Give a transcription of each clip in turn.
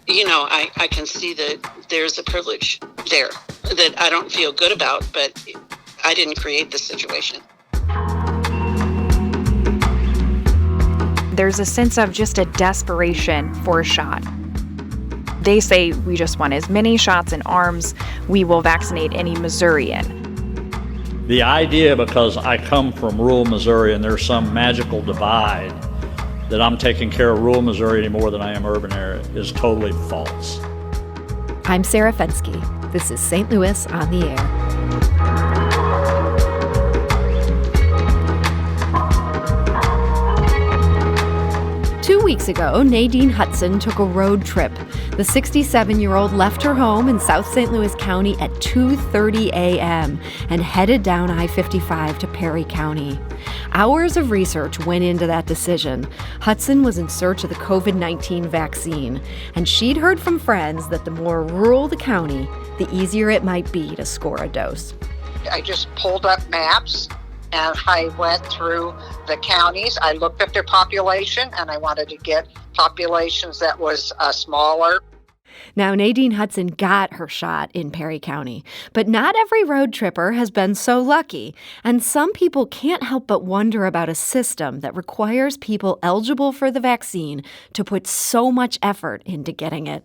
I can see that there's a privilege there that I don't feel good about, but I didn't create the situation. There's a sense of just a desperation for a shot. They say we just want as many shots in arms. We will vaccinate any Missourian. The idea, because I come from rural Missouri and there's some magical divide, that I'm taking care of rural Missouri any more than I am urban area is totally false. I'm Sarah Fensky. This is St. Louis on the Air. 2 weeks ago, Nadine Hudson took a road trip. The 67-year-old left her home in South St. Louis County at 2:30 a.m. and headed down I-55 to Perry County. Hours of research went into that decision. Hudson was in search of the COVID-19 vaccine, and she'd heard from friends that the more rural the county, the easier it might be to score a dose. I just pulled up maps and I went through the counties. I looked at their population and I wanted to get populations that was smaller. Now, Nadine Hudson got her shot in Perry County, but not every road tripper has been so lucky, and some people can't help but wonder about a system that requires people eligible for the vaccine to put so much effort into getting it.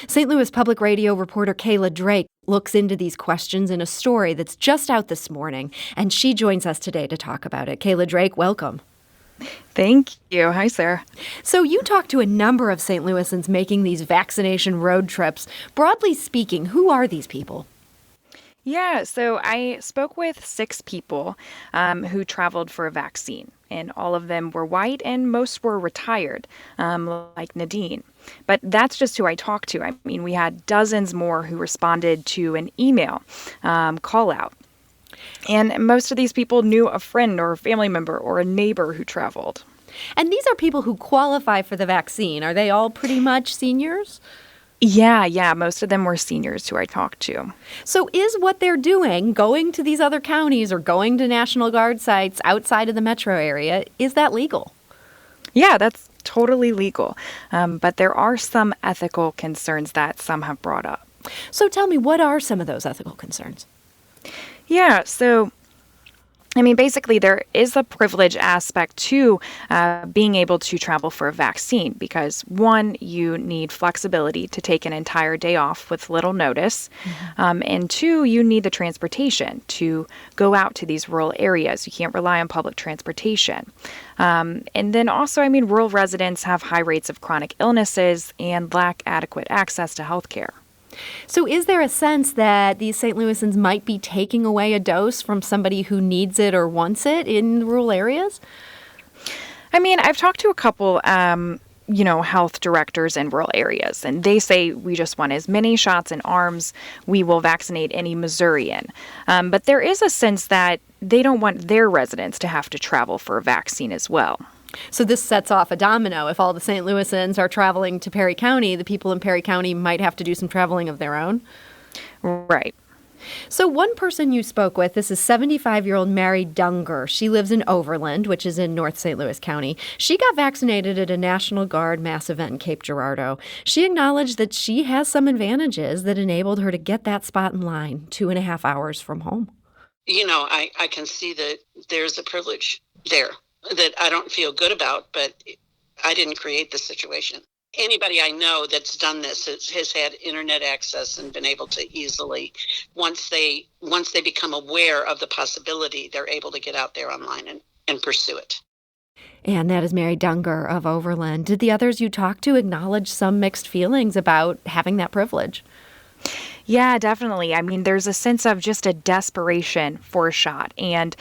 St. Louis Public Radio reporter Kayla Drake looks into these questions in a story that's just out this morning, and she joins us today to talk about it. Kayla Drake, welcome. Thank you. Hi, Sarah. So you talked to a number of St. Louisans making these vaccination road trips. Broadly speaking, who are these people? Yeah, so I spoke with 6 people who traveled for a vaccine, and all of them were white and most were retired, like Nadine. But that's just who I talked to. I mean, we had dozens more who responded to an email call out. And most of these people knew a friend or a family member or a neighbor who traveled. And these are people who qualify for the vaccine. Are they all pretty much seniors? Yeah. Most of them were seniors who I talked to. So is what they're doing, going to these other counties or going to National Guard sites outside of the metro area, is that legal? Yeah, that's totally legal. But there are some ethical concerns that some have brought up. So tell me, what are some of those ethical concerns? Yeah, so, I mean, basically there is a privilege aspect to being able to travel for a vaccine because, one, you need flexibility to take an entire day off with little notice, and 2, you need the transportation to go out to these rural areas. You can't rely on public transportation. And then also, I mean, rural residents have high rates of chronic illnesses and lack adequate access to health care. So is there a sense that these St. Louisans might be taking away a dose from somebody who needs it or wants it in rural areas? I mean, I've talked to a couple, health directors in rural areas, and they say we just want as many shots in arms. We will vaccinate any Missourian. But there is a sense that they don't want their residents to have to travel for a vaccine as well. So this sets off a domino. If all the St. Louisans are traveling to Perry County, the people in Perry County might have to do some traveling of their own. Right. So one person you spoke with, this is 75-year-old Mary Dunger. She lives in Overland, which is in North St. Louis County. She got vaccinated at a National Guard mass event in Cape Girardeau. She acknowledged that she has some advantages that enabled her to get that spot in line 2.5 hours from home. I can see that there's a privilege there that I don't feel good about, but I didn't create the situation. Anybody I know that's done this has had internet access and been able to easily, once they become aware of the possibility, they're able to get out there online and pursue it. And that is Mary Dunger of Overland. Did the others you talked to acknowledge some mixed feelings about having that privilege? Yeah, definitely. I mean, there's a sense of just a desperation for a shot. And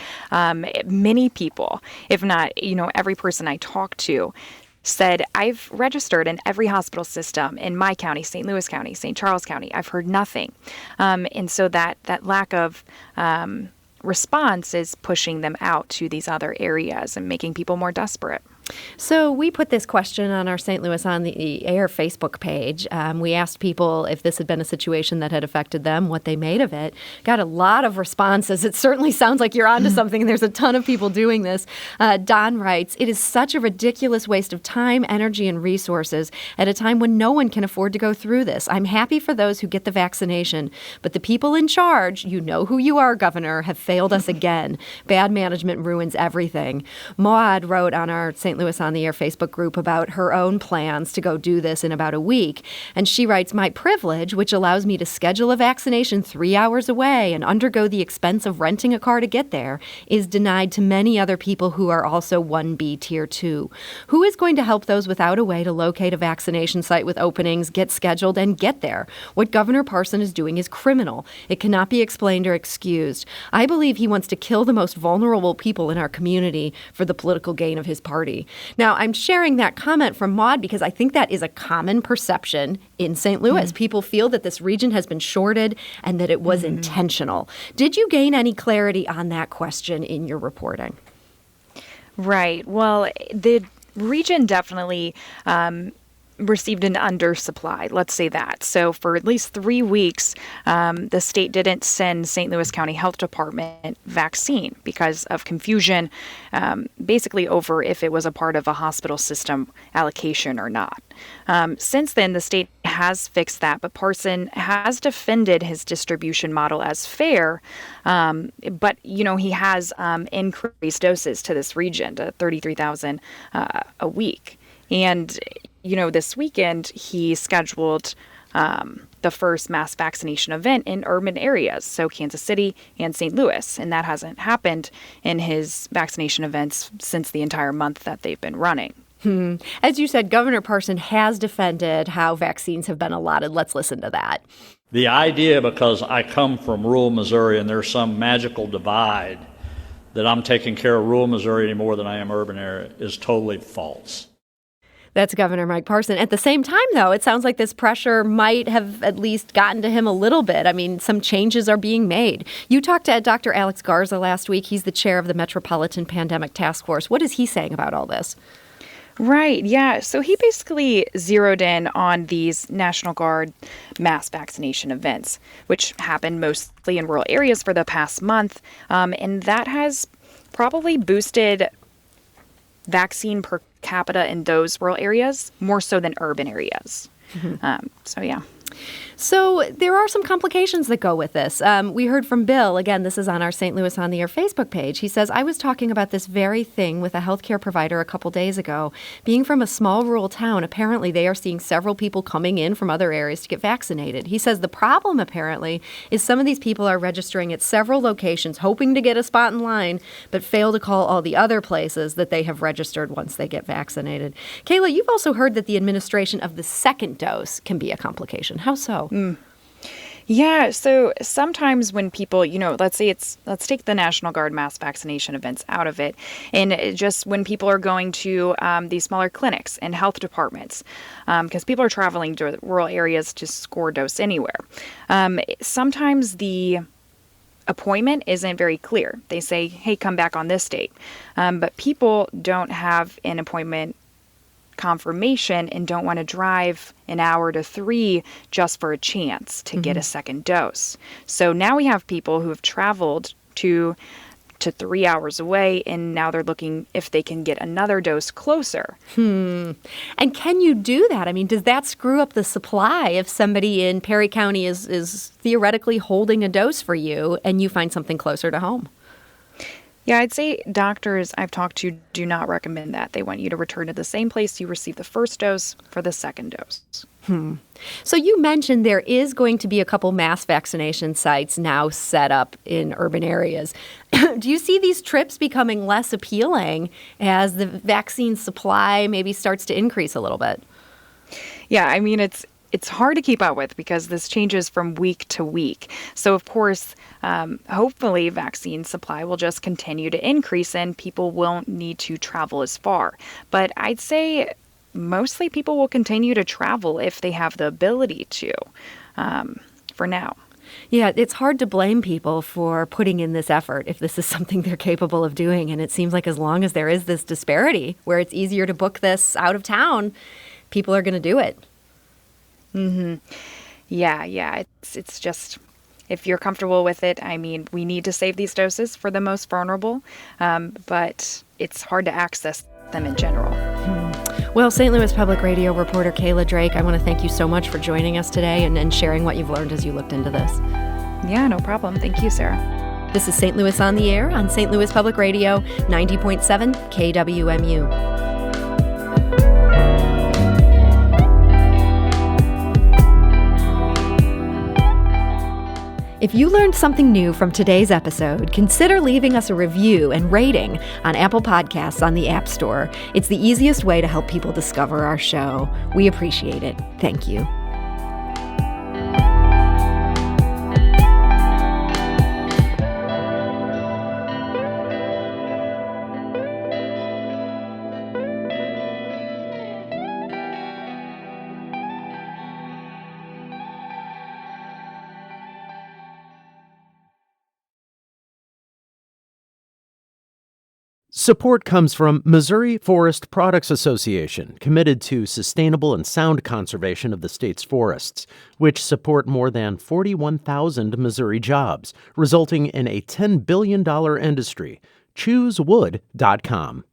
many people, if not, every person I talked to, said, I've registered in every hospital system in my county, St. Louis County, St. Charles County. I've heard nothing. And so that lack of response is pushing them out to these other areas and making people more desperate. So we put this question on our St. Louis on the Air Facebook page. We asked people if this had been a situation that had affected them, what they made of it. Got a lot of responses. It certainly sounds like you're onto something. There's a ton of people doing this. Don writes, "It is such a ridiculous waste of time, energy, and resources at a time when no one can afford to go through this. I'm happy for those who get the vaccination, but the people in charge, you know who you are, Governor, have failed us again. Bad management ruins everything." Maud wrote on our St. Louis on the Air Facebook group about her own plans to go do this in about a week. And she writes, "My privilege, which allows me to schedule a vaccination 3 hours away and undergo the expense of renting a car to get there, is denied to many other people who are also 1B Tier 2. Who is going to help those without a way to locate a vaccination site with openings, get scheduled, and get there? What Governor Parson is doing is criminal. It cannot be explained or excused. I believe he wants to kill the most vulnerable people in our community for the political gain of his party." Now, I'm sharing that comment from Maud because I think that is a common perception in St. Louis. People feel that this region has been shorted and that it was intentional. Did you gain any clarity on that question in your reporting? Right. Well, the region definitely received an undersupply, let's say that. So for at least 3 weeks, the state didn't send St. Louis County Health Department vaccine because of confusion, basically over if it was a part of a hospital system allocation or not. Since then, the state has fixed that, but Parson has defended his distribution model as fair. But, he has increased doses to this region to 33,000 a week. And, this weekend he scheduled the first mass vaccination event in urban areas, so Kansas City and St. Louis. And that hasn't happened in his vaccination events since the entire month that they've been running. As you said, Governor Parson has defended how vaccines have been allotted. Let's listen to that. The idea, because I come from rural Missouri and there's some magical divide that I'm taking care of rural Missouri any more than I am urban area, is totally false. That's Governor Mike Parson. At the same time, though, it sounds like this pressure might have at least gotten to him a little bit. I mean, some changes are being made. You talked to Dr. Alex Garza last week. He's the chair of the Metropolitan Pandemic Task Force. What is he saying about all this? Right, yeah. So he basically zeroed in on these National Guard mass vaccination events, which happened mostly in rural areas for the past month. And that has probably boosted vaccine per capita in those rural areas more so than urban areas. So there are some complications that go with this. We heard from Bill. Again, this is on our St. Louis on the Air Facebook page. He says, "I was talking about this very thing with a healthcare provider a couple days ago. Being from a small rural town, apparently they are seeing several people coming in from other areas to get vaccinated." He says the problem, apparently, is some of these people are registering at several locations, hoping to get a spot in line, but fail to call all the other places that they have registered once they get vaccinated. Kayla, you've also heard that the administration of the second dose can be a complication. How so? Yeah, so sometimes when people, let's take the National Guard mass vaccination events out of it, and just when people are going to these smaller clinics and health departments, because people are traveling to rural areas to score a dose anywhere. Sometimes the appointment isn't very clear. They say, hey, come back on this date. But people don't have an appointment confirmation and don't want to drive an hour to 3 just for a chance to get a second dose. So now we have people who have traveled to 3 hours away, and now they're looking if they can get another dose closer. And can you do that? I mean, does that screw up the supply if somebody in Perry County is theoretically holding a dose for you and you find something closer to home? Yeah, I'd say doctors I've talked to do not recommend that. They want you to return to the same place you received the first dose for the second dose. So you mentioned there is going to be a couple mass vaccination sites now set up in urban areas. Do you see these trips becoming less appealing as the vaccine supply maybe starts to increase a little bit? Yeah, I mean, it's hard to keep up with because this changes from week to week. So, of course, hopefully vaccine supply will just continue to increase and people won't need to travel as far. But I'd say mostly people will continue to travel if they have the ability to, for now. Yeah, it's hard to blame people for putting in this effort if this is something they're capable of doing. And it seems like as long as there is this disparity where it's easier to book this out of town, people are going to do it. Yeah. It's just, if you're comfortable with it, I mean, we need to save these doses for the most vulnerable, but it's hard to access them in general. Well, St. Louis Public Radio reporter Kayla Drake, I want to thank you so much for joining us today and sharing what you've learned as you looked into this. Yeah, no problem. Thank you, Sarah. This is St. Louis on the Air on St. Louis Public Radio, 90.7 KWMU. If you learned something new from today's episode, consider leaving us a review and rating on Apple Podcasts on the App Store. It's the easiest way to help people discover our show. We appreciate it. Thank you. Support comes from Missouri Forest Products Association, committed to sustainable and sound conservation of the state's forests, which support more than 41,000 Missouri jobs, resulting in a $10 billion industry. ChooseWood.com.